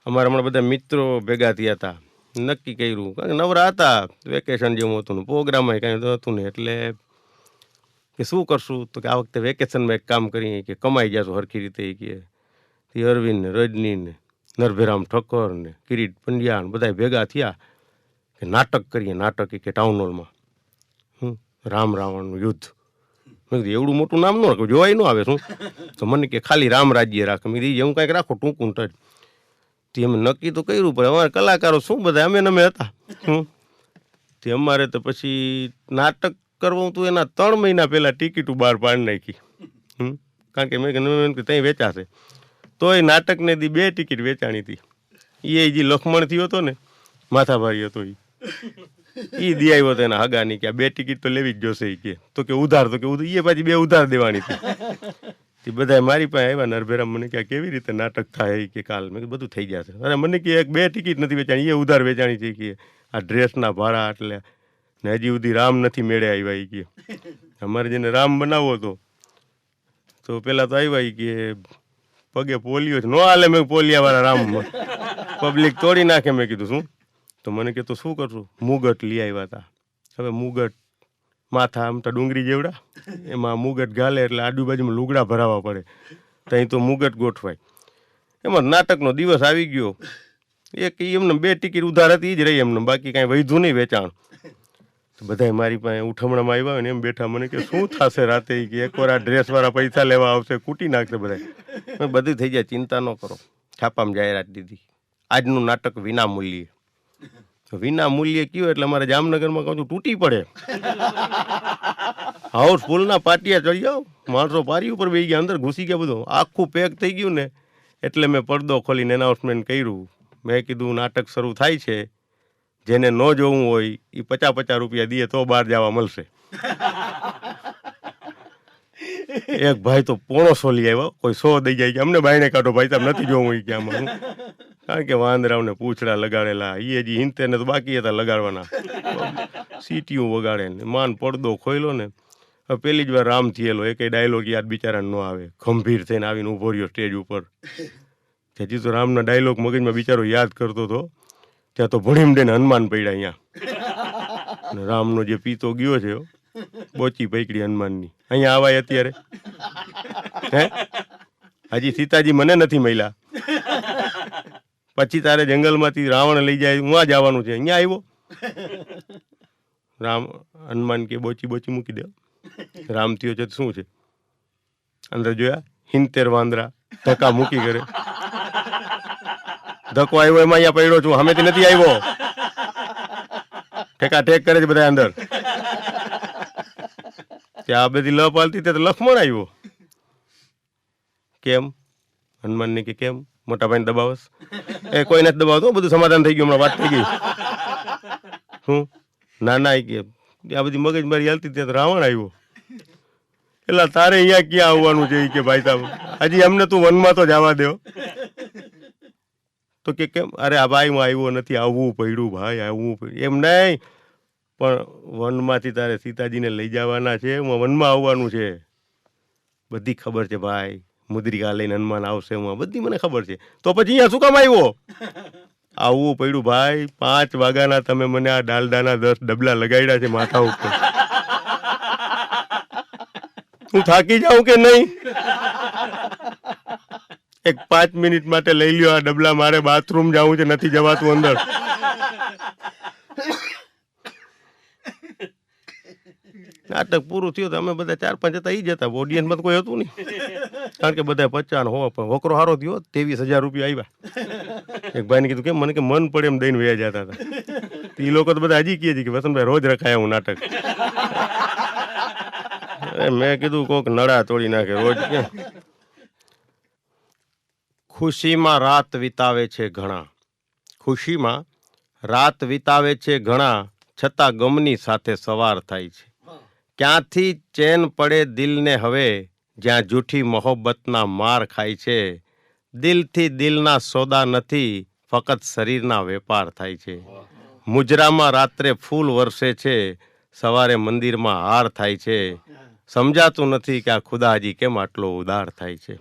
અમારા હમણાં બધા મિત્રો ભેગા થયા હતા, નક્કી કર્યું કારણ કે નવરા હતા, વેકેશન જેવું હતું ને પ્રોગ્રામ કાંઈ હતું ને, એટલે કે શું કરશું, તો કે આ વખતે વેકેશનમાં એક કામ કરીએ કે કમાઈ જશું હરખી રીતે. કે અરવિંદ ને રજની ને નરભેરામ ઠક્કર ને કિરીટ પંડ્યા ને બધા ભેગા થયા કે નાટક કરીએ, નાટક કે ટાઉન હોલમાં રામ રાવણનું યુદ્ધ. મેં કીધું એવડું મોટું નામ ન રાખો, જોવાય ન આવે શું. તો મને કે ખાલી રામ રાજ્ય રાખે. મેં કીધું એવું કાંઈક રાખો ટૂંકું ટચ. તે અમે નક્કી તો કર્યું, પણ અમારે કલાકારો શું બધા અમે હતા. તે અમારે તો પછી નાટક કરવું હતું, એના 3 મહિના પહેલાં ટિકિટો બહાર પાડી નાખી. કારણ કે મેં ત્યાં વેચાશે, તોય નાટકને દી 2 ટિકિટ વેચાણી હતી. એ જે લખમણ થયો હતો ને, માથાભારી હતો, એ દી આવ્યો હતો એના હગાની કે આ 2 ટિકિટ તો લેવી જ જોશે. કે તો કે ઉધાર, તો કે એ પાછી 2 ઉધાર દેવાની હતી. તે બધા મારી પાસે આવ્યા નરભેરામ, મને કે કેવી રીતે નાટક થાય કે કાલ. મેં બધું થઈ જશે. અરે મને કે 2 ટિકિટ નથી વેચાણી, એ ઉધાર વેચાણી છે. કે આ ડ્રેસના ભાડા એટલે ને હજી સુધી રામ નથી મેળે આવ્યા. કે અમારે જેને રામ બનાવવો હતો તો પેલા તો આવ્યા કે પગે પોલિયો ન હાલે. મેં પોલિયાવાળા રામ પબ્લિક તોડી નાખે. મેં કીધું શું, તો મને કે તો શું કરશું, મુગટ લઈ આવ્યા હતા. હવે મુગટ માથા આમ તો ડુંગળી જેવડા, એમાં મુગટ ગાલે એટલે આજુબાજુમાં લુગડા ભરાવા પડે, ત્યાં તો મુગટ ગોઠવાય. એમાં નાટકનો દિવસ આવી ગયો. એક એમને 2 ટિકિટ ઉધાર હતી, જ રહી એમને, બાકી કાંઈ વધ્યું નહીં વેચાણ. બધાય મારી પાસે ઉઠમણામાં આવ્યા હોય ને એમ બેઠા. મને કે શું થશે રાતે, કે એકવાર આ ડ્રેસવાળા પૈસા લેવા આવશે, કૂટી નાખશે બધા. બધું થઈ જાય, ચિંતા ન કરો. છાપામાં જાહેરાત દીધી, આજનું નાટક વિના મૂલ્યે. વિના મૂલ્યે કયો એટલે અમારે જામનગરમાં કહું છું તૂટી પડે. હાઉસફુલના પાટિયા ચડી જાઓ, માણસો પારી ઉપર બેસી ગયા, અંદર ઘૂસી ગયા, બધું આખું પેક થઈ ગયું ને. એટલે મેં પડદો ખોલીને એનાઉન્સમેન્ટ કર્યું. મેં કીધું નાટક શરૂ થાય છે, જેને ન જોવું હોય એ 50-50 રૂપિયા દે તો બહાર જવા મળશે. એક ભાઈ તો 150 લઈ આવ્યો, કોઈ 100 દઈ જાય કે અમને બાયણે કાઢો ભાઈ સાહેબ, નથી જોવું હોય કે આમાં. કારણ કે વાંદરાઓને પૂંછડા લગાડેલા, એ હજી 70 ને તો બાકી હતા લગાડવાના. સીટીઓ વગાડે ને માન પડદો ખોયલો ને. હવે પહેલી જ વાર રામ થયેલો, એકે ડાયલોગ યાદ બિચારાને ન આવે. ગંભીર થઈને આવીને ઊભો રહ્યો સ્ટેજ ઉપર. હજી તો રામના ડાયલોગ મગજમાં બિચારો યાદ કરતો હતો. ત્યાં તો ભણીમ દે ને હનુમાન પડ્યા અહીંયા. રામનો જે પીતો ગયો છે, બોચી પૈકડી હનુમાનની. અહીંયા આવાય અત્યારે હે, હજી સીતાજી મને નથી મળ્યા. પછી તારે જંગલમાંથી રાવણ લઈ જાય, હું જ આવવાનું છે. અહીંયા આવ્યો રામ. હનુમાન કે બોચી બોચી મૂકી દે. રામ થયો છે શું છે, અંદર જોયા 70 વાંદરા ધક્કા મૂકી કરે. ધક્કો આવ્યો એમાં અહીંયા પડ્યો છું, સામેથી નથી આવ્યો. ઠેકા ઠેક કરે છે બધા અંદર. આ બધી લપ હાલતી તે તો લક્ષ્મણ આવ્યો. કેમ? હનુમાનને કે કેમ મોટા ભાઈને દબાવસ? એ કોઈ નથી દબાવતો, બધું સમાધાન થઈ ગયું, હમણાં વાત થઈ ગઈ. શું ના ના કે આ બધી મગજમારી હાલતી ત્યાં રાવણ આવ્યો. એટલે તારે અહીંયા ક્યાં આવવાનું છે કે ભાઈ સાહેબ, હજી અમને તું વનમાં તો જવા દો. તો કે કેમ? અરે આ ભાઈ હું આવ્યો નથી, આવવું પડ્યું ભાઈ, આવવું પડ્યું. એમ નહીં, પણ વનમાંથી તારે સીતાજીને લઈ જવાના છે, હું વનમાં આવવાનું છે. બધી ખબર છે ભાઈ, મુદ્રિકા લઈને હનુમાન આવશે, હું બધી મને ખબર છે. તો પછી અહીંયા શું કામ આવ્યો? આવવું પડ્યું ભાઈ. 5 વાગ્યાના તમે મને આ ડાલડાના 10 ડબલા લગાડ્યા છે માથા ઉપર. હું થાકી જાઉં કે નહીં? એક 5 મિનિટ માટે લઈ લ્યો આ ડબલા, મારે બાથરૂમ જવું છે, નથી જવાતું અંદર. નાટક પૂરું થયું તો અમે બધા 4-5 હતા, એ જ હતા, ઓડિયન્સમાં તો કોઈ હતું નહીં. કારણ કે બધા 50 હો, પણ વકરો સારો થયો, 23,000 રૂપિયા આવ્યા. એક ભાઈને કીધું કેમ? મને કે મન પડે એમ દઈને વયા જતા હતા. એ લોકો તો બધા હજી કહે છે કે વસંતભાઈ રોજ રખાય હું નાટક. મેં કીધું કોક નળા તોડી નાખે રોજ. ખુશીમાં રાત વિતાવે છે ઘણા, ખુશીમાં રાત વિતાવે છે ઘણા, છતાં ગમની સાથે સવાર થાય છે. ક્યાંથી ચેન પડે દિલને હવે, જ્યાં જૂઠી મોહબ્બતના માર ખાય છે. દિલથી દિલના સોદા નથી, ફક્ત શરીરના વેપાર થાય છે. મુજરામાં રાત્રે ફૂલ વરસે છે, સવારે મંદિરમાં હાર થાય છે. સમજાતું નથી કે આ ખુદા હજી કેમ આટલો ઉદાર થાય છે.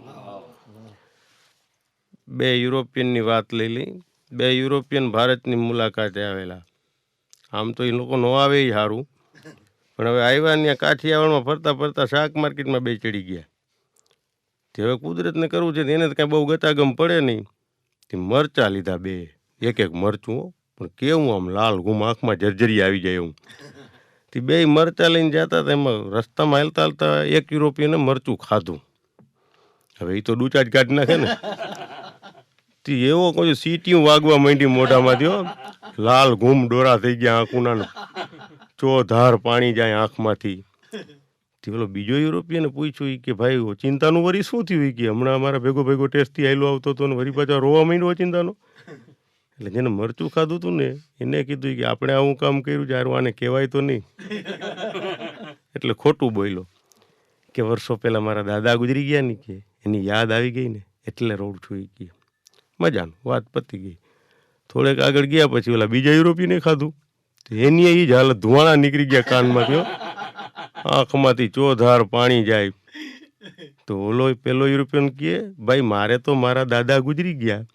બે યુરોપિયનની વાત લઈ લઈ. બે યુરોપિયન ભારતની મુલાકાતે આવેલા. આમ તો એ લોકો ન આવે એ સારું, પણ હવે આવ્યા ત્યાં કાઠિયાવાડમાં ફરતા ફરતા શાક માર્કેટમાં બે ચડી ગયા. તે હવે કુદરતને કરવું છે એને તો કાંઈ બહુ ગતાગમ પડે નહીં. તે મરચાં લીધા બે, એક એક મરચું હો, પણ કેવું આમ લાલ ગુમ આંખમાં જર્જરી આવી જાય એવું. તે બે મરચાં લઈને જતા હતા, એમાં રસ્તામાં હાલતા હાલતા એક યુરોપિયને મરચું ખાધું. હવે એ તો ડૂચા જ કાઢી નાખે ને. તે એવો કોઈ સીટીયું વાગવા માંડી મોઢામાંથી હો, લાલ ઘૂમ ડોરા થઈ ગયા આંખોના, ચોધાર પાણી જાય આંખમાંથી. તે પેલો બીજો યુરોપિયને પૂછ્યું કે ભાઈ ચિંતાનું વરી શું થયું? કે હમણાં અમારા ભેગો ભેગો ટેસ્ટથી આવેલો આવતો હતો ને વરી પાછા રોવા માંડ્યો ચિંતાનો. એટલે જેને મરચું ખાધું હતું ને એને કીધું કે આપણે આવું કામ કર્યું છે, આને કહેવાય તો નહીં. એટલે ખોટું બોલ્યો કે વર્ષો પહેલાં મારા દાદા ગુજરી ગયા ને, કે એની યાદ આવી ગઈ ને એટલે રોડ છું. કે મજાનું, વાત પતી ગઈ. થોડેક આગળ ગયા પછી ઓલા બીજા યુરોપિયને ખાધું, એની એ જ હાલત, ધુવાણા નીકળી ગયા કાનમાંથી, આંખમાંથી ચોધાર પાણી જાય. તો ઓલો પેલો યુરોપિયન કહે ભાઈ મારે તો મારા દાદા ગુજરી ગયા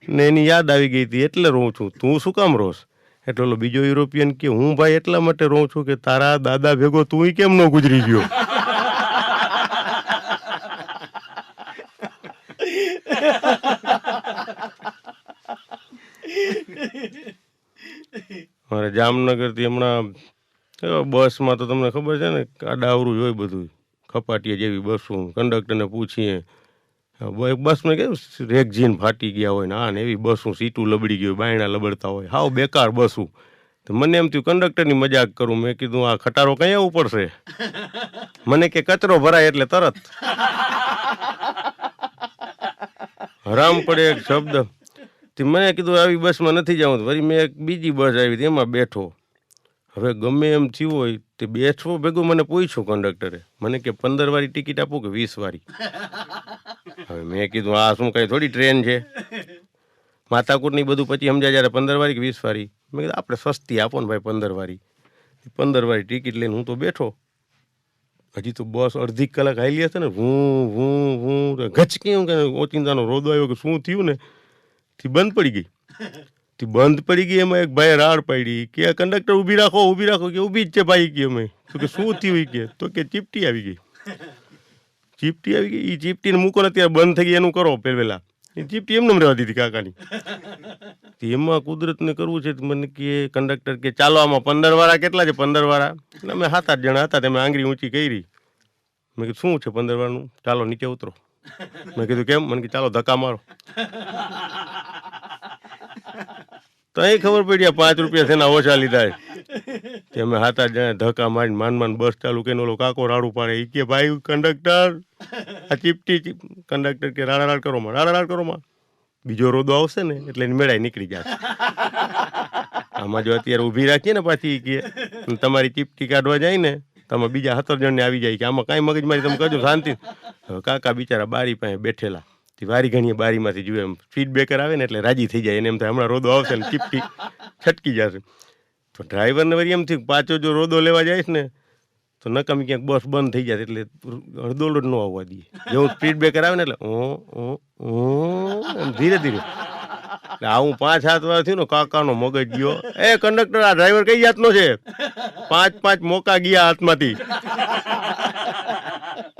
ને એની યાદ આવી ગઈ હતી એટલે રોઉં છું, તું શું કામ રોસ? એટલે ઓલો બીજો યુરોપિયન કે હું ભાઈ એટલા માટે રોઉં છું કે તારા દાદા ભેગો તું કેમ ન ગુજરી ગયો? મારે જામનગરથી હમણાં બસમાં તો તમને ખબર છે ને આડાવરું હોય બધું, ખપાટીએ જેવી બસો. કંડક્ટરને પૂછીએ, બસમાં કેવું રેગઝીન ફાટી ગયા હોય ને આ ને એવી બસું, સીટું લબડી ગયું, બાયણા લબડતા હોય, હાવ બેકાર બસું. તો મને એમ થયું કંડક્ટરની મજાક કરું. મેં કીધું આ ખટારો કઈ આવવું પડશે? મને કે કચરો ભરાય એટલે તરત હરામ પડે એક શબ્દ. મને કીધું આવી બસમાં નથી જવું. વળી મેં એક બીજી બસ આવી હતી એમાં બેઠો. હવે ગમે એમ થયું હોય તે બેઠો ભેગું મને પૂછ્યું કંડક્ટરે, મને કે 15 વાળી ટિકિટ આપું કે 20 વાળી? હવે મેં કીધું આ શું કઈ થોડી ટ્રેન છે, માથાકૂટની બધું પછી સમજાય જ્યારે 15 વાળી કે 20 વાળી. મેં કીધું આપણે સસ્તી આપો ને ભાઈ 15 વાળી. 15 વાળી ટિકિટ લઈને હું તો બેઠો. હજી તો બસ અડધી કલાક હાલી હશે ને, હું ગચકી હું કે ઓચિંતાનો રોદો આવ્યો કે શું થયું ને, થી બંધ પડી ગઈ. બંધ પડી ગઈ. એમાં એક ભાઈ રાડ પાડી કે કંડક્ટર ઊભી રાખો, ઊભી રાખો. કે ઊભી જ છે ભાઈ. કે અમે તો કે શું થયું? કે તો કે ચીપટી આવી ગઈ. ચીપટી આવી ગઈ. એ ચીપટીને મૂકો ને અત્યારે બંધ થઈ ગઈ એનું કરો પહેલા. એ ચીપટી એમને રહેવા દીધી કાકાની. એમાં કુદરતને કરવું છે. મને કે કંડક્ટર કે ચાલો આમાં 15 વાળા કેટલા છે? 15 વાળા અમે 7-8 જણા હતા. તમે આંગળી ઊંચી કરી. મેં કીધું શું છે 15 વાળાનું? ચાલો નીચે ઉતરો. મેં કીધું કેમ? મને કે ચાલો ધક્કા મારો. તો અહીં ખબર પડી 5 રૂપિયા તેના ઓછા લીધા. અમે 7-8 જણા ધક્કા મારીને માન બસ ચાલુ કરીને ઓલો કાકો રાડું પાડે. એ કે ભાઈ કંડક્ટર આ ચીપટી. કંડક્ટર કે રાડા કરો માં, રાડા કરો માં. બીજો રોદો આવશે ને એટલે એની મેળાઈ નીકળી જાય. આમાં જો અત્યારે ઊભી રાખીએ ને પાછી કે તમારી ચીપટી કાઢવા જાય ને તમે બીજા 17 જણને આવી જાય કે આમાં કાંઈ મગજમારી તમે કરજો શાંતિ. હવે કાકા બિચારા બારી પાસે બેઠેલા, વારી ઘણીએ બારીમાંથી જુએ, એમ ફીડબેકર આવે ને એટલે રાજી થઈ જાય. એને એમ થાય હમણાં રોદો આવશે ને ચીપટી છટકી જશે. તો ડ્રાઈવરને વળી એમ થયું પાછો જો રોદો લેવા જાય ને તો નકામી ક્યાંક બસ બંધ થઈ જાય એટલે હળદોળ જ ન આવવા દઈએ. જેવું ફીડબેકર આવે ને એટલે એમ ધીરે ધીરે એટલે આવું 5-7 વાર થયું ને કાકાનો મગજ ગયો. એ કંડક્ટર આ ડ્રાઈવર કઈ જાતનો છે? 5 મોકા ગયા હાથમાંથી.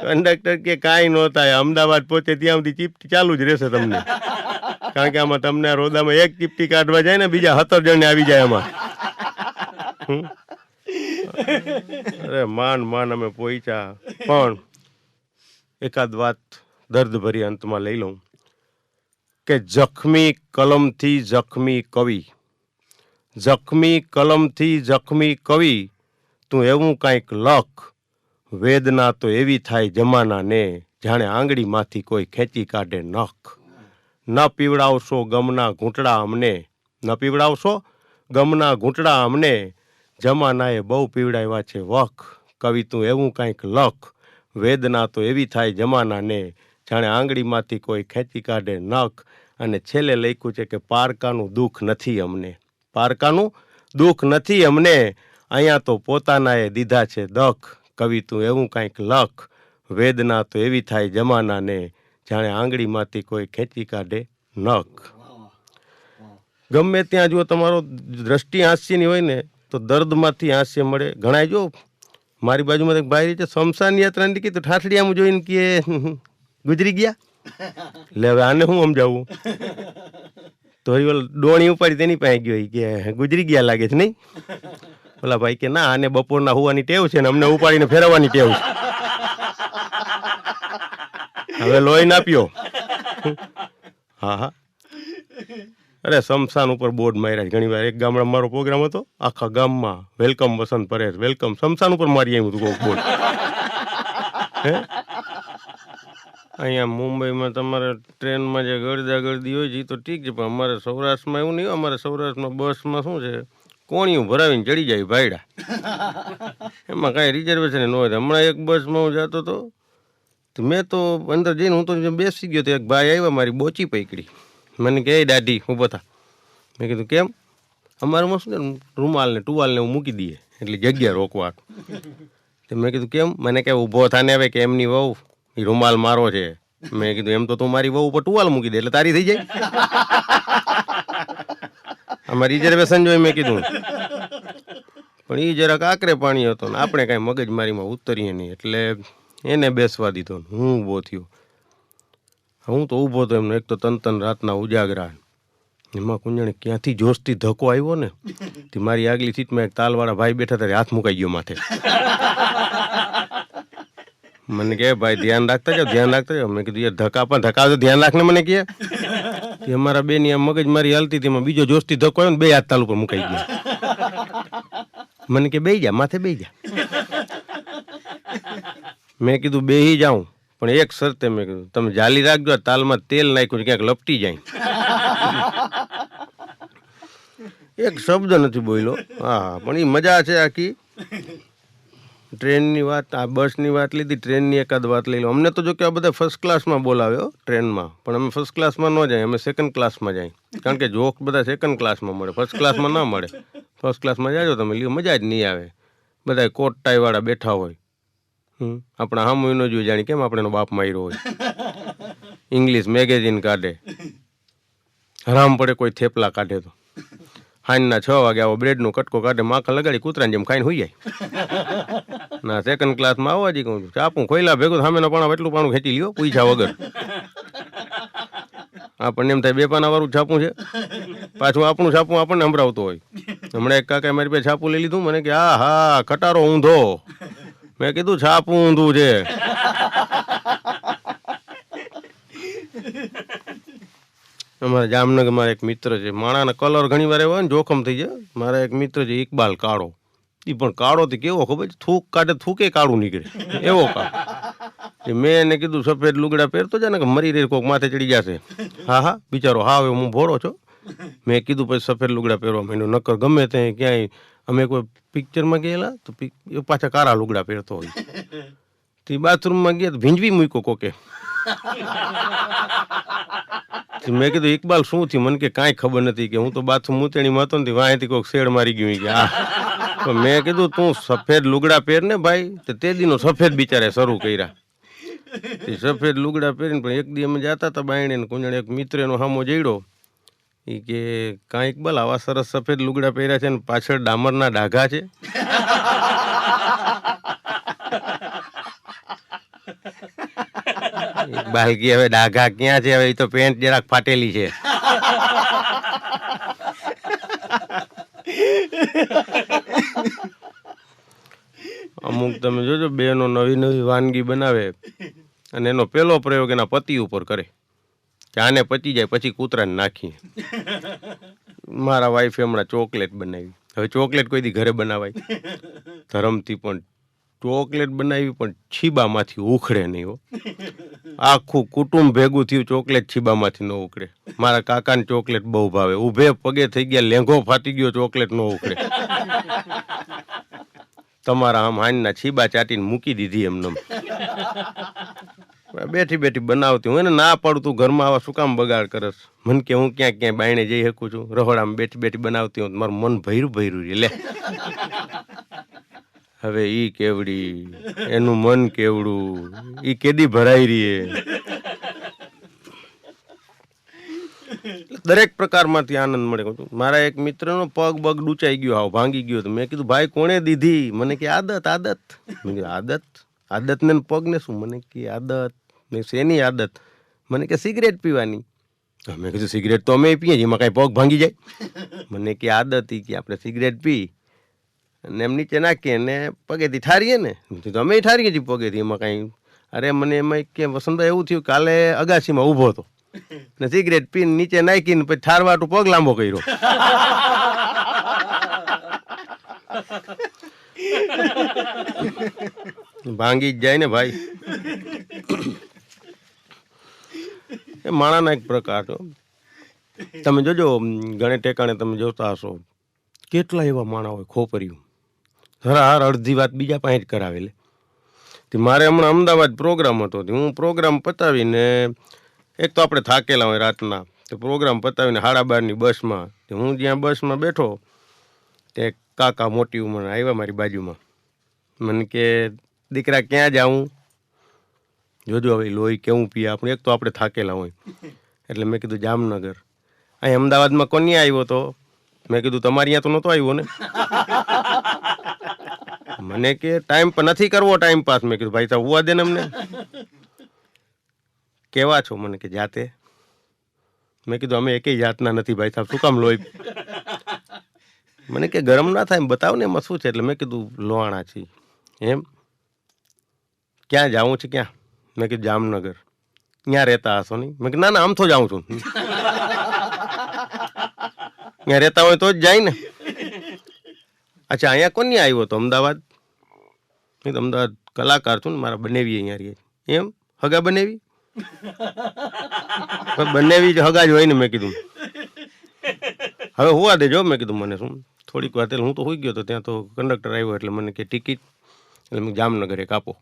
કંડક્ટર કે કાંઈ ન થાય, અમદાવાદ પહોંચે ત્યાં સુધી ચીપટી ચાલુ જ રહેશે તમને, કારણ કે આમાં તમને આ રોદામાં એક ચીપટી કાઢવા જાય ને બીજા 17 જણને આવી જાય આમાં. અરે માન અમે પહોંચ્યા. પણ એકાદ વાત દર્દભરી અંતમાં લઈ લઉં કે જખમી કલમથી જખમી કવિ, જખમી કલમથી જખમી કવિ, તું એવું કાંઈક લખ, વેદના તો એવી થાય જમાનાને જાણે આંગળીમાંથી કોઈ ખેંચી કાઢે નખ. ન પીવડાવશો ગમના ઘૂંટડા અમને, ન પીવડાવશો ગમના ઘૂંટડા અમને, જમાનાએ બહુ પીવડાવ્યા છે વખ. કવિ તું એવું કાંઈક લખ, વેદના તો એવી થાય જમાનાને જાણે આંગળીમાંથી કોઈ ખેંચી કાઢે નખ. અને છેલ્લે લખ્યું છે કે પારકાનું દુઃખ નથી અમને, પારકાનું દુઃખ નથી અમને, અહીંયા તો પોતાનાએ દીધા છે દખ. કવિ તું એવું કાંઈક લખ, વેદના તો એવી થાય જમાનાને જાણે આંગળીમાંથી કોઈ ખેંચી કાઢે નખ. ગમે ત્યાં જો તમારો દ્રષ્ટિ હાસ્યની હોય ને તો દર્દમાંથી હાસ્ય મળે. ઘણા જો મારી બાજુમાં એક ભાઈ છે, શમશાન યાત્રા નીકળી તો ઠાઠડી આમ જોઈને કે ગુજરી ગયા. એટલે હવે આને શું સમજાવું? તો ડોણી ઉપાડી તેની પાસે ગયો કે ગુજરી ગયા લાગે છે નહીં? ઓલા ભાઈ કે ના, આને બપોરના હોવાની ટેવ છે ને અમને ઉપાડીને ફેરવવાની ટેવ છે. હવે લોહી નાપ્યો. હા હા, અરે શમશાન ઉપર બોર્ડ માર્યા ઘણી વાર. એક ગામડામાં મારો પ્રોગ્રામ હતો, આખા ગામમાં વેલકમ વસંત પરેશ વેલકમ. શમશાન ઉપર મારી આવ્યું હતું બોર્ડ. હે, અહીંયા મુંબઈમાં તમારે ટ્રેનમાં જે ગળદી હોય છે એ તો ઠીક છે, પણ અમારે સૌરાષ્ટ્રમાં એવું નહીં. અમારે સૌરાષ્ટ્રમાં બસમાં શું છે, કોણીયું ભરાવીને ચડી જાય ભાઈડા. એમાં કાંઈ રિઝર્વેશન ન હોય. હમણાં એક બસમાં હું જતો હતો, મેં તો અંદર જઈને હું તો બેસી ગયો. તો એક ભાઈ આવ્યા, મારી બોચી પકડી. મને કહે દાઢી ઊભો થા. મેં કીધું કેમ? અમારામાં શું ને રૂમાલ ને ટુવાલ ને એવું મૂકી દઈએ એટલે જગ્યા રોકવા. તો મેં કીધું કેમ? મને કે ઊભો થાને આવે કે એમની વહુ એ રૂમાલ મારો છે. મેં કીધું એમ તો તું મારી વહુ ઉપર ટુવાલ મૂકી દે એટલે તારી થઈ જાય. આમાં રિઝર્વેશન જોઈ. મેં કીધું પણ એ જરાક આકરે પાણી હતો ને આપણે કાંઈ મગજમારીમાં ઉતરીએ નહીં એટલે એને બેસવા દીધો. હું ઊભો થયો. હું તો ઊભો તો એમનો એક તો તન રાતના ઉજાગરા. એમાં કુંજણે ક્યાંથી જોશથી ધક્કો આવ્યો ને તે મારી આગલી સીટમાં એક તાલવાળા ભાઈ બેઠા ત્યારે હાથ મુકાઈ ગયો માથે. મને કહે ભાઈ ધ્યાન રાખતા જાઓ, ધ્યાન રાખતા જાઓ. મેં કીધું યાર ધક્કા પણ ધક્કા ધ્યાન રાખને. મને કહે અમારા બેની આ મગજ મારી હાલતી હતી, એમાં બીજો જોશથી ધક્કો આવ્યો ને બે હાથ તાલ ઉપર મુકાઈ ગયા. મને કે બેહી જા, માથે બેહી જા. મેં કીધું બેહી જાઉં પણ એક શરતે. મેં કીધું તમે જાલી રાખજો, તાલમાં તેલ નાખ્યું ક્યાંક લપટી જાય. એક શબ્દ નથી બોલ્યો. હા, પણ એ મજા છે આખી. ટ્રેનની વાત, આ બસની વાત લીધી, ટ્રેનની એકાદ વાત લઈ લો. અમને તો જો કે આ બધા ફર્સ્ટ ક્લાસમાં બોલાવ્યો ટ્રેનમાં, પણ અમે ફર્સ્ટ ક્લાસમાં ન જાય, અમે સેકન્ડ ક્લાસમાં જાય. કારણ કે જોક બધા સેકન્ડ ક્લાસમાં મળે, ફર્સ્ટ ક્લાસમાં ના મળે. ફર્સ્ટ ક્લાસમાં જાજો તમે, લ્યો મજા જ નહીં આવે. બધા કોટ ટાઈવાળા બેઠા હોય. આપણા હામું ન જોઈ જાણી કેમ આપણે એનો બાપ માર્યો હોય. ઇંગ્લિશ મેગેઝિન કાઢે, હરામ પડે કોઈ થેપલા કાઢે તો. સાંજના 6 વાગે આવો બ્રેડનો કટકો કાઢે, માખણ લગાડી કૂતરાની જેમ ખાઈને હોઈ જાય. ના સેકન્ડ ક્લાસમાં આવવા જ કહું છું. ચાપું ખોઈલા ભેગું સામેના પાણા એટલું પાણું ખેંચી લ્યો પૂછ્યા વગર. આપણને એમ થાય 2 પાના વાળું છાપું છે, પાછું આપણું છાપું આપણને સંભળાવતું હોય. હમણાં એક કાકાએ મારી પાસે છાપું લઈ લીધું. મને કે હા હા ખટારો ઊંધો. મેં કીધું છાપું ઊંધું છે. અમારા જામનગરમાં એક મિત્ર છે, માણાના કલર ઘણી વાર એવા હોય ને જોખમ થઈ જાય. મારા એક મિત્ર છે ઇકબાલ કાળો. એ પણ કાળો થી કેવો ખબર છે, થૂક કાઢે થૂકે કાળું નીકળે એવો કાળો. મેં એને કીધું સફેદ લુગડા પહેરતો જાય ને કે મરી રહી કોક માથે ચડી જશે. હા હા બિચારો હાવ હું ભોળો છો. મેં કીધું પછી સફેદ લુગડા પહેરવા માંડ્યો. નક્કર ગમે ત્યાં ક્યાંય અમે કોઈ પિક્ચરમાં ગયેલા તો પાછા કાળા લુગડા પહેરતો હોય. તે બાથરૂમમાં ગયા તો ભીંજવી મૂક્યો કોકે. મેં કીધું ઇકબાલ શું થયું? મને કે કાંઈ ખબર નથી કે હું તો બાથરૂમ મૂતેણીમાં હતો ને વાંયથી કોઈક શેડ મારી ગયું કે આ. મેં કીધું તું સફેદ લુગડા પહેર ને ભાઈ. તો તે દીનો સફેદ બિચારે શરૂ કર્યા. એ સફેદ લુગડા પહેરીને પણ એક દી અમે જતા હતા બાયણે ને કુંજણે એક મિત્ર એનો હામો જઈડો. એ કે કાંઈ ઇકબાલ આવા સરસ સફેદ લુગડા પહેર્યા છે ને પાછળ ડામરના ડાઘા છે. બાલકી હવે ડાઘા ક્યાં છે? હવે એ તો પેન્ટ જરાક ફાટેલી છે. અમુક તમે જોજો બેનો નવી નવી વાનગી બનાવે અને એનો પહેલો પ્રયોગ એના પતિ ઉપર કરે કે આને પચી જાય પછી કૂતરાને નાખીએ. મારા વાઈફે હમણાં ચોકલેટ બનાવી. હવે ચોકલેટ કોઈ દી ઘરે બનાવાય ધરમથી, પણ ચોકલેટ બનાવી પણ છીબામાંથી ઉખડે નહીં હો. આખું કુટુંબ ભેગું થયું, ચોકલેટ છીબામાંથી ન ઉખડે. મારા કાકાને ચોકલેટ બહુ ભાવે, ઊભે પગે થઈ ગયા, લેંઘો ફાટી ગયો, ચોકલેટ ન ઉખડે. તમારા આમ હાનના છીબા ચાટીને મૂકી દીધી એમને. બેઠી બેઠી બનાવતી. હું એને ના પાડું તું ઘરમાં આવા શું કામ બગાડ કરસ? મને કે હું ક્યાંક ક્યાંય બાયણે જઈ શકું છું. રહોડામાં બેઠી બેઠી બનાવતી હું, મારું મન ભૈરું ભૈરું રે લે. હવે ઈ કેવડી, એનું મન કેવડું, ઈ કેદી ભરાઈ રહીએ. દરેક પ્રકારમાંથી આનંદ મળે. કહું છું મારા એક મિત્રનો પગ બગ ડૂંચાઈ ગયો, હાવ ભાંગી ગયો. તો મેં કીધું ભાઈ કોણે દીધી? મને કે આદત. મેં કીધું આદતને પગને શું? મને કે આદત. મેં શેની આદત? મને કે સિગરેટ પીવાની. મેં કીધું સિગરેટ તો અમે પીએ છીએ, એમાં કાંઈ પગ ભાંગી જાય? મને કે આદત કે આપણે સિગરેટ પી અને એમ નીચે નાખીએ ને પગેથી ઠારીએ ને. તો અમે ઠારીએ છીએ પગેથી, એમાં કાંઈ. અરે મને એમાં કે વસંતભાઈ એવું થયું, કાલે અગાસીમાં ઊભો હતો ને સિગરેટ પીને નીચે નાખીને પછી ઠારવાટું પગ લાંબો કર્યો. ભાંગી જ જાય ને ભાઈ. એ માણાના એક પ્રકાર છો. તમે જોજો ગણે ટેકાણે તમે જોતા હશો કેટલા એવા માણા હોય ખોપર્યું, હરાહર અડધી વાત બીજા પાસે જ કરાવેલે. મારે હમણાં અમદાવાદ પ્રોગ્રામ હતો. હું પ્રોગ્રામ પતાવીને, એક તો આપણે થાકેલા હોય રાતના, તો પ્રોગ્રામ પતાવીને 12:30ની બસમાં, હું જ્યાં બસમાં બેઠો તે કાકા મોટી ઉંમર આવ્યા મારી બાજુમાં. મને કે દીકરા ક્યાં જાઉં? જોજો હવે લોહી કેવું પીએ આપણે. એક તો આપણે થાકેલા હોય એટલે મેં કીધું જામનગર. અહીં અમદાવાદમાં કોની આવ્યો તો? મેં કીધું તમારી અહીંયા તો નહોતો આવ્યો ને. મને કે ટાઈમ પર નથી કરવો ટાઈમ પાસ. મેં કીધું ભાઈ સાહેબ હોવા દે ને અમને. કેવા છો? મને કે જાતે. મેં કીધું અમે એકેય જાતના નથી ભાઈ સાહેબ, શું કામ લોહી? મને કે ગરમ ના થાય એમ બતાવ ને, એમાં શું છે? એટલે મેં કીધું લોહાણા છીએ. એમ ક્યાં જાવું છે? ક્યાં? મેં કીધું જામનગર. ત્યાં રહેતા હશો નહીં? મેં કીધું ના ના આમ તો જાઉં છું. ત્યાં રહેતા હોય તો જ જાય ને. અચ્છા અહીંયા કોની આવ્યો તો? અમદાવાદ. નહીં તો અમદાવાદ કલાકાર છું ને, મારા બનેવી અહીંયા રહીએ. એમ હગા બનેવી? બનેવી જ હગા જ હોય ને. મેં કીધું હવે હોવા દેજો. મેં કીધું મને શું થોડીક વાર હું તો હોઈ ગયો હતો. ત્યાં તો કંડક્ટર આવ્યો એટલે મને કે ટિકિટ. એટલે મેં જામનગર એક આપો.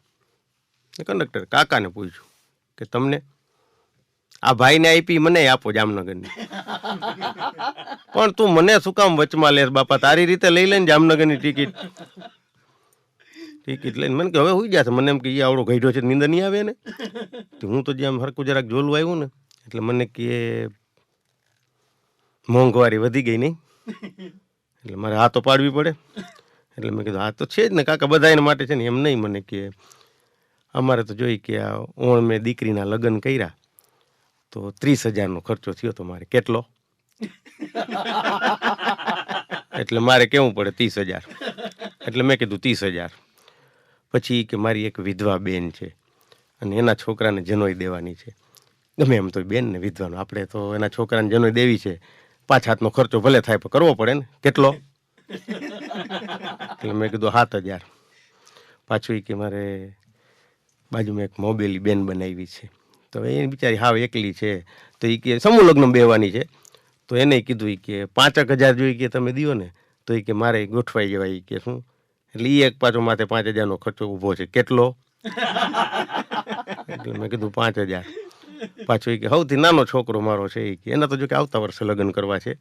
કંડક્ટર કાકાને પૂછ્યું કે તમને આ ભાઈને આપી, મને આપો જામનગરની. પણ તું મને શું કામ વચમાં લેસ બાપા? તારી રીતે લઈ લે ને જામનગરની ટિકિટ લઈને. મને કે હવે હોઈ જશે. મને એમ કે આવડો ગઈઢો છે, નીંદર નહીં આવે ને. હું તો જેમ હરકું જરાક જોલું આવ્યું ને એટલે મને કે મોંઘવારી વધી ગઈ નહીં, એટલે મારે હા તો પાડવી પડે. એટલે મેં કીધું હા તો છે જ ને કાકા, બધા એના માટે છે ને. એમ નહીં, મને કે અમારે તો જોઈ કે આ ઓણ મેં દીકરીના લગ્ન કર્યા તો 30,000નો ખર્ચો થયો તો મારે. કેટલો? એટલે મારે કેવું પડે 30,000. એટલે મેં કીધું 30,000. પછી કે મારી એક વિધવા બેન છે અને એના છોકરાને જનોઈ દેવાની છે. ગમે એમ તો બેન ને વિધવાનો, આપણે તો એના છોકરાને જનોઈ દેવી છે. 5 હાથનો ખર્ચો ભલે થાય પણ કરવો પડે ને. કેટલો? એટલે મેં કીધું 7,000. પાછું કે મારે બાજુમાં એક મોબેલી બેન બનાવી છે, તો એ બિચારી હાવ એકલી છે, તો એ કે સમૂહ લગ્ન બેવાની છે. તો એને કીધું કે 5,000 જોઈ કે તમે દિયો ને, તો એ કે મારે ગોઠવાઈ જવાય કે શું. એટલે એ એક પાછો માથે 5,000નો ખર્ચો ઊભો છે. કેટલો? એટલે મેં કીધું 5,000. પાછું કે સૌથી નાનો છોકરો મારો છે એ કે એના તો જો કે આવતા વર્ષે લગ્ન કરવા છે,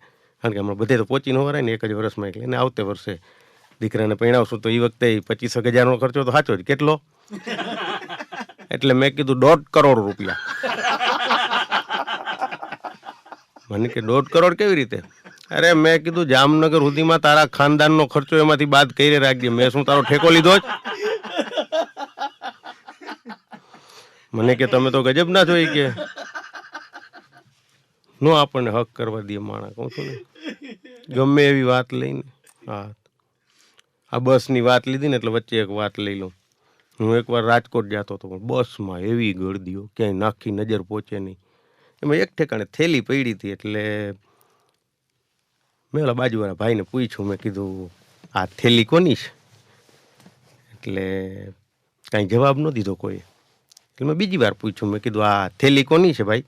કારણ કે હમણાં બધે તો પહોંચી ન વરાય ને 1 જ વર્ષમાં. એટલે એને આવતે વર્ષે દીકરાને પરણાવશું તો એ વખતે 25,000નો ખર્ચો તો સાચો જ. કેટલો? એટલે મેં કીધું 1.5 કરોડ રૂપિયા. મને કે 1.5 કરોડ કેવી રીતે? અરે મેં કીધું જામનગર સુધીમાં તારા ખાનદાનનો ખર્ચો એમાંથી બાદ કરી રાખજે. મેં શું તારો ઠેકો લીધો જ? મને કે તમે તો ગજબ ના જોઈ કે નો આપણને હક કરવા દે માણા. કહું છું ને ગમે એવી વાત લઈને. હા, આ બસની વાત લીધી ને એટલે વચ્ચે એક વાત લઈ લઉં. હું એકવાર રાજકોટ જતો હતો પણ બસમાં એવી ગળદીઓ, ક્યાંય નાખી નજર પહોંચે નહીં. એમાં એક ઠેકાણે થેલી પડી હતી. એટલે મેં ઓલા બાજુવાળા ભાઈને પૂછ્યું, મેં કીધું આ થેલી કોની છે? એટલે કાંઈ જવાબ ન દીધો કોઈએ. એટલે મેં બીજી વાર પૂછ્યું, મેં કીધું આ થેલી કોની છે ભાઈ?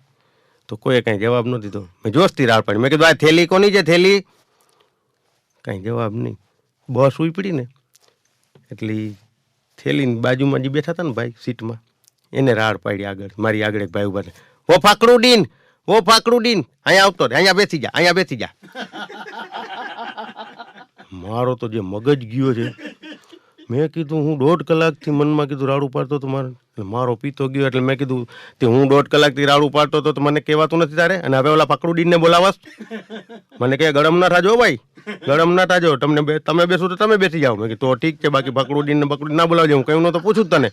તો કોઈએ કાંઈ જવાબ ન દીધો. મેં જોશથી રાડ પાડી, મેં કીધું આ થેલી કોની છે? થેલી? કાંઈ જવાબ નહીં. બસ ઉપડી ને એટલે થેલીની બાજુમાં જે બેઠા હતા ને ભાઈ સીટમાં, એને રાડ પાડી આગળ. મારી આગળ એક ભાઈ ઉભા છે. ઓ ફાકડું ડીન, અહીંયા આવતો રે, અહીંયા બેસી જા. મારો તો જે મગજ ગયો છે, મેં કીધું હું 1.5 કલાકથી મનમાં કીધું રાડું પાડતો તો મારે એટલે મારો પીતો ગયો એટલે મેં કીધું તે હું 1.5 કલાકથી રાડું પાડતો હતો તો મને કહેવાતું નથી તારે અને હવે ઓલા પકડુડીને બોલાવસ મને કહે ગરમ ના થાજો ભાઈ ગરમ ના થાજો તમે બેસો તો તમે બેસી જાઓ મેં કીધું તો ઠીક છે બાકી પકડુડીને ના બોલાવજો હું કહ્યું તો પૂછું જ તને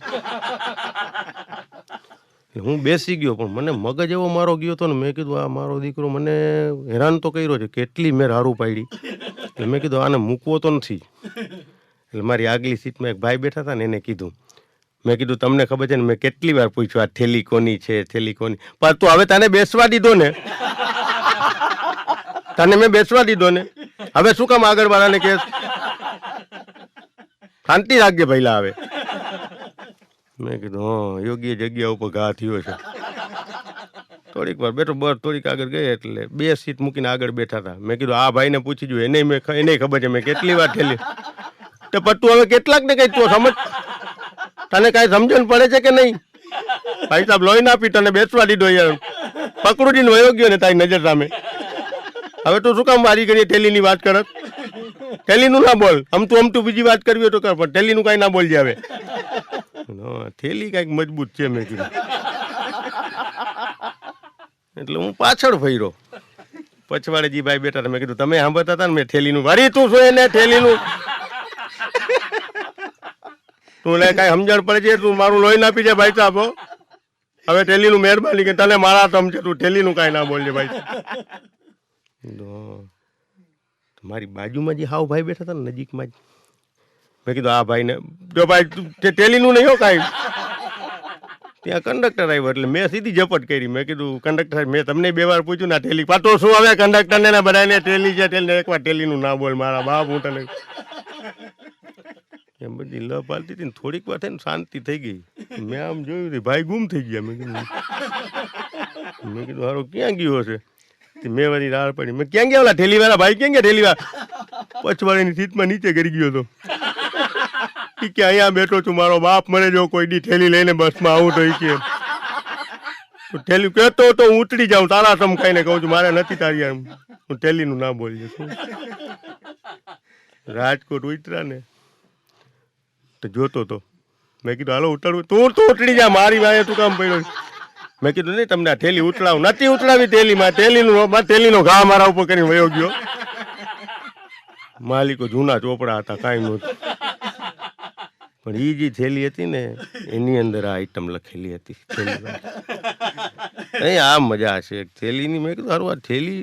હું બેસી ગયો પણ મને મગજ એવો મારો ગયો હતો ને મેં કીધું આ મારો દીકરો મને હેરાન તો કર્યો છે કેટલી મેં રાડું પાડી એટલે મેં કીધું આને મૂકવો તો નથી એટલે મારી આગલી સીટમાં એક ભાઈ બેઠા હતા ને એને કીધું મેં કીધું તમને ખબર છે ને મેં કેટલી વાર પૂછ્યું આ થેલી કોની છે થેલી કોની પણ તું હવે તને બેસવા દીધો ને તને મેં બેસવા દીધો ને હવે શું કામ આગળ વાળાને કે શાંતિ રાખજે પહેલા હવે મેં કીધું હા યોગ્ય જગ્યા ઉપર ઘા થયો છે થોડીક વાર બેઠો બસ થોડીક આગળ ગઈ એટલે 2 સીટ મૂકીને આગળ બેઠા હતા મેં કીધું આ ભાઈને પૂછી જોયું એને ખબર છે મેં કેટલી વાર ઠેલી તો પણ તું હવે કેટલાક ને કઈ તું સમજ તને કાંઈ સમજણ પડે છે કે નહીં ભાઈ સાહેબ લોહી ના પી તને બેસવા દીધો યાર પકડું દીને વયો ગયો ને તારી નજર સામે હવે તું શું કામ વારી કરીએ ઠેલીની વાત કરત ઠેલીનું ના બોલ તું બીજી વાત કરવી હોય તો કર પણ ઠેલીનું કાંઈ ના બોલજે હવે થેલી કાંઈક મજબૂત છે મેં કીધું એટલે હું પાછળ ફર્યો પછવાડે જી ભાઈ બેઠા મેં કીધું તમે સાંભળતા હતા ને મેં ઠેલીનું વારી તું શું એને ઠેલીનું તું લે કાંઈ સમજણ પડે છે તું મારું લોહી ના પીજે ભાઈ સાહેબ હવે ઠેલીનું મહેરબાની કે તને મારા તમ છે તું ઠેલીનું કાંઈ ના બોલજે ભાઈ મારી બાજુમાં જે હાવ ભાઈ બેઠા હતા ને નજીકમાં જ મેં કીધું આ ભાઈને જો ભાઈ ઠેલીનું નહીં હો કાંઈ ત્યાં કંડક્ટર આવ્યો એટલે મેં સીધી ઝપટ કરી મેં કીધું કંડક્ટર મેં તમને 2 વાર પૂછ્યું ના ઠેલી પાતો શું હવે કંડક્ટરને ને બધાને ઠેલી છે ઠેલી એકવાર ઠેલીનું ના બોલ મારા બાપ હું તને એમ બધી લ પાલતી હતી ને થોડીક વાર થઈને શાંતિ થઈ ગઈ મેં આમ જોયું ભાઈ ગુમ થઈ ગયા મેં કીધું હારો ક્યાં ગયો હશે મેં બધી રાડ પડી મેં ક્યાં ગયા ઓલા ઠેલીવાળા ભાઈ ક્યાં ગયા ઠેલીવાળા પછવાડીની સીટમાં નીચે કરી ગયો હતો કે અહીંયા બેઠો છું મારો બાપ મરે જો કોઈ દી ઠેલી લઈને બસમાં આવું તો કે ઠેલી કહેતો તો હું ઉતરી જાઉં તારા સમખાઈને કહું છું મારે નથી તારી એમ હું ઠેલીનું ના બોલજો શું રાજકોટ ઉતરા ને તો જોતો તો મેં કીધું હાલો ઉતરવું તું ઉતરી જા મારી વાય તું કામ પડ્યો મેં કીધું નહીં તમને આ ઠેલી ઉતરાવું નથી ઉતરાવી ઠેલીમાં ઠેલીનો ઘા મારા ઉપર કરીને વયો ગયો માલિકો જૂના ચોપડા હતા કાંઈ નહોતું પણ એ જે થેલી હતી ને એની અંદર આ આઈટમ લખેલી હતી થેલી આ મજા છે થેલીની મેં કીધું સારું આ થેલી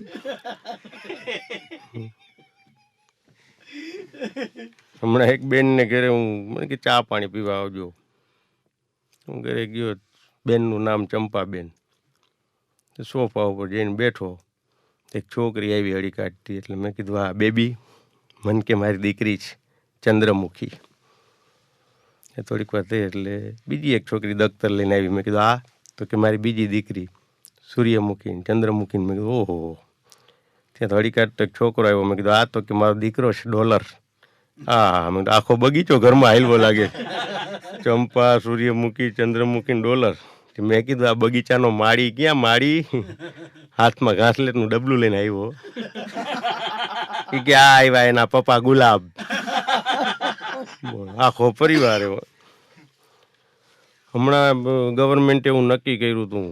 હમણાં એક બેનને ઘરે મને કે ચા પાણી પીવા આવજો હું ઘરે ગયો બેનનું નામ ચંપાબેન સોફા ઉપર જઈને બેઠો એક છોકરી આવી હળી કાઢતી એટલે મેં કીધું હા બેબી મન કે મારી દીકરી છે ચંદ્રમુખી થોડીક વાર થઈ એટલે બીજી એક છોકરી દખ્તર લઈને આવી મેં કીધું હા તો કે મારી બીજી દીકરી સૂર્યમુખી ચંદ્રમુખી મેં કીધું ઓહો ત્યાં થોડી કાઢ તો એક છોકરો આવ્યો મેં કીધું આ તો કે મારો દીકરો છે ડોલર હા મેં આખો બગીચો ઘરમાં હાલવો લાગે ચંપા સૂર્યમુખી ચંદ્રમુખી ડોલર મેં કીધું આ બગીચાનો માળી ક્યાં માળી હાથમાં ઘાસલેટનું ડબલું લઈને આવ્યો કે આ આવ્યા એના પપ્પા ગુલાબ આખો પરિવાર એવો હમણાં ગવર્મેન્ટે એવું નક્કી કર્યું હતું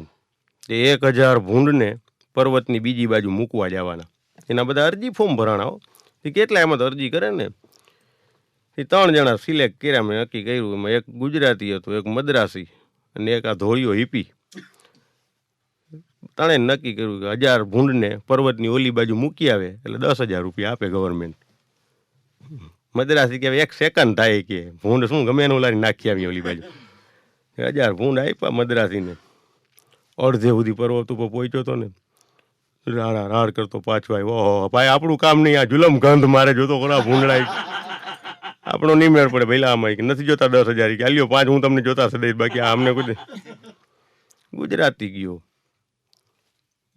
કે 1000 ભૂંડને પર્વતની બીજી બાજુ મૂકવા જવાના એના બધા અરજી ફોર્મ ભરાણા હો એ કેટલા એમાં તો અરજી કરે ને એ 3 જણા સિલેક્ટ કર્યા મેં નક્કી કર્યું એમાં એક ગુજરાતી હતો એક મદ્રાસી અને એક આ ધોળિયો હિપી ત્રણે નક્કી કર્યું કે 1000 ભૂંડને પર્વતની ઓલી બાજુ મૂકી આવે એટલે 10,000 રૂપિયા આપે ગવર્મેન્ટ મદ્રાસી કે 1 સેકન્ડ થાય કે ભૂંડ શું ગમે એને ઓલાની નાખી આવી ઓલી બાજુ 1000 ભૂંડ આપ્યા મદ્રાસીને અડધે સુધી પર્વત ઉપર પહોંચ્યો હતો ને રાડ કરતો પાછો આવ્યો ઓહો ભાઈ આપણું કામ નહીં આ જુલમ ગંધ મારે જોતો ખરા ભૂંડળાઈ આપણો નહીં મેળ પડે પહેલાં આમાં કે નથી જોતા 10,000 કે આલ્યો 5 હું તમને જોતા સદાય બાકી આમને કોઈ ગુજરાતી ગયો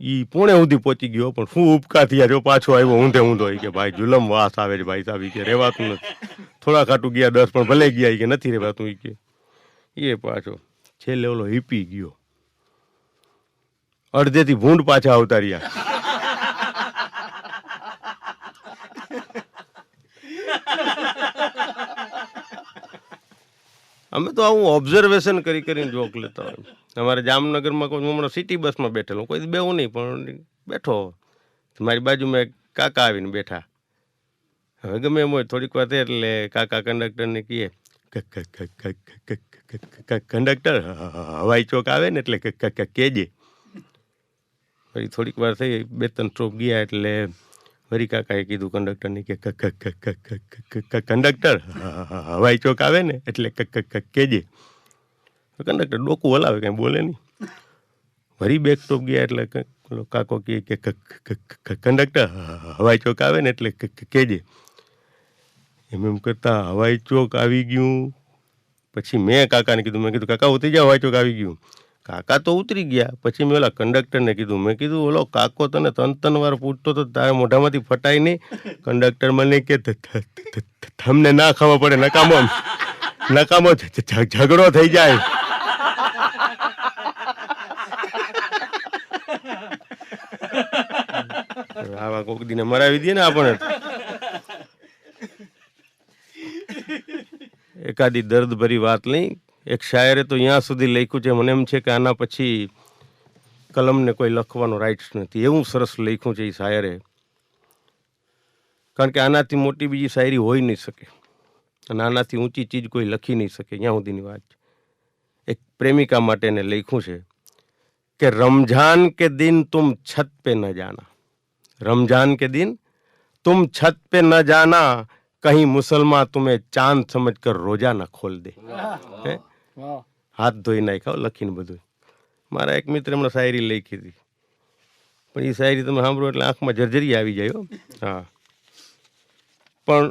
એ પોણે સુધી પહોંચી ગયો પણ શું ઉપકા થયા જો પાછો આવ્યો ઊંધો કે ભાઈ જુલમ વાસ આવે છે ભાઈ સાહેબ કે રહેવાતું નથી થોડા ખાટું ગયા 10 પણ ભલે ગયા કે નથી રહેવાતું કે એ પાછો છેલ્લે ઓલો હિપી ગયો અડધેથી ભૂંડ પાછા આવતા રહ્યા અમે તો આવું ઓબ્ઝર્વેશન કરીને જોક લેતા હોય. અમારે જામનગરમાં કોઈ હમણાં સિટી બસમાં બેઠેલો, કોઈ દી બેવું નહીં, પણ બેઠો મારી બાજુમાં એક કાકા આવીને બેઠા. હવે ગમે એમ હોય થોડીક વાર થાય એટલે કાકા કંડક્ટરને કહે, કંડક્ટર હવાઈ ચોક આવે ને એટલે કહેજે. વળી થોડીક વાર થઈ, 2-3 સ્ટોપ ગયા એટલે વળી કાકાએ કીધું કંડક્ટરને કે કંડક્ટર હવાઈ ચોક આવે ને એટલે કહેજે. કંડક્ટર ડોકું હલાવે, કાંઈ બોલે નહીં. વળી 2 સ્ટોપ ગયા એટલે કાકો કહે કે કંડક્ટર હવાઈ ચોક આવે ને એટલે કહેજે. એમ કરતાં હવાઈ ચોક આવી ગયું. પછી મેં કાકાને કીધું, મેં કીધું કાકા ઉતરી જાઓ, હવાઈ ચોક આવી ગયું. કાકા તો ઉતરી ગયા. પછી મેં ઓલા કંડક્ટરને કીધું, મેં કીધું ઓલો કાકો તને 3 વાર પૂછતો તો તારે મોઢામાંથી ફટાય નહીં. કંડક્ટર મને કે તમને ના ખબર પડે, નકામો ઝઘડો થઈ જાય. આવા કોક દીને મરાવી દે ને આપણે. એકાદી દર્દ ભરી વાત નહીં. એક શાયરે તો અહીંયા સુધી લખ્યું છે, મને એમ છે કે આના પછી કલમને કોઈ લખવાનો રાઇટ્સ નથી. એવું સરસ લખ્યું છે એ શાયરે, કારણ કે આનાથી મોટી બીજી શાયરી હોઈ નહીં શકે અને આનાથી ઊંચી ચીજ કોઈ લખી નહીં શકે. અહીંયા સુધીની વાત છે. એક પ્રેમિકા માટે એને લખ્યું છે કે રમઝાન કે દિન તુમ છત पे न जाना, रमजान के दिन तुम छत पे न जाना, कहीं मुसलमान तुम्हें चांद समझ कर रोजा न खोल दे. હાથ ધોઈ નાખ્યા લખીને બધું. મારા એક મિત્ર હમણાં શાયરી લખી હતી, પણ એ શાયરી તમે સાંભળો એટલે આંખમાં જર્જરી આવી જાય. હા, પણ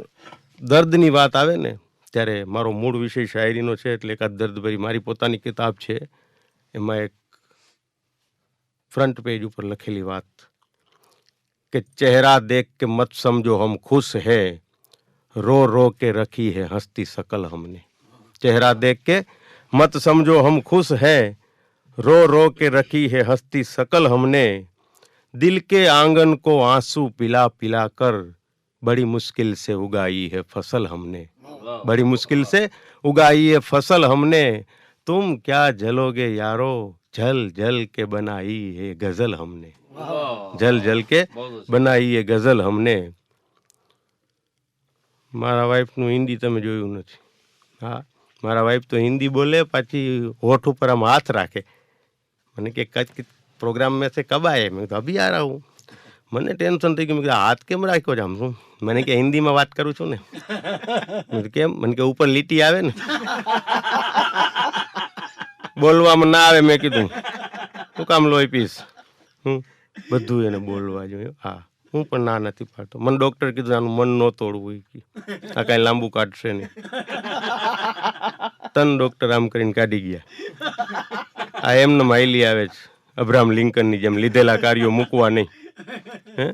દર્દની વાત આવે ને ત્યારે મારો મૂળ વિષય શાયરીનો છે, એટલે એકાદ દર્દભરી મારી પોતાની કિતાબ છે, એમાં એક ફ્રન્ટ પેજ ઉપર લખેલી વાત કે ચહેરા દેખ કે મત સમજો હમ ખુશ હૈ, રો રો કે રખી है हंसती शकल हमने. चेहरा देख के मत समझो हम खुश हैं, रो रो के रखी है हंसती शकल हमने, दिल के आंगन को आंसू पिला पिला कर बड़ी मुश्किल से उगाई है फसल हमने, बड़ी मुश्किल से उगाई है फसल हमने, तुम क्या जलोगे यारो, जल जल के बनाई है गजल हमने, जल जल के बनाई है गजल हमने. મારા વાઈફનું હિન્દી તમે જોયું નથી. હા, મારા વાઈફ તો હિન્દી બોલે, પાછી હોઠ ઉપર આમ હાથ રાખે. મને કે પ્રોગ્રામ મેં સે કબ આયે? મેં કીધું અભી આ રહા હું. મને ટેન્શન થઈ ગયું. મેં કીધું હાથ કેમ રાખ્યો છે આમ? શું? મને કે હિન્દીમાં વાત કરું છું ને. મેં કીધું કેમ? મને કે ઉપર લીટી આવે ને, બોલવામાં ના આવે. મેં કીધું શું કામ લોહી પીસ? બધું એને બોલવા જોઈએ. હા, હું પણ ના નથી પાડતો. મને ડૉક્ટર કીધું આનું મન ન તોડવું, આ કાંઈ લાંબુ કાઢશે નહીં. 3 ડૉક્ટર આમ કરીને કાઢી ગયા. આ એમને માયલી આવે છે, અબ્રાહમ લિંકનની જેમ લીધેલા કાર્યો મૂકવા નહીં. હે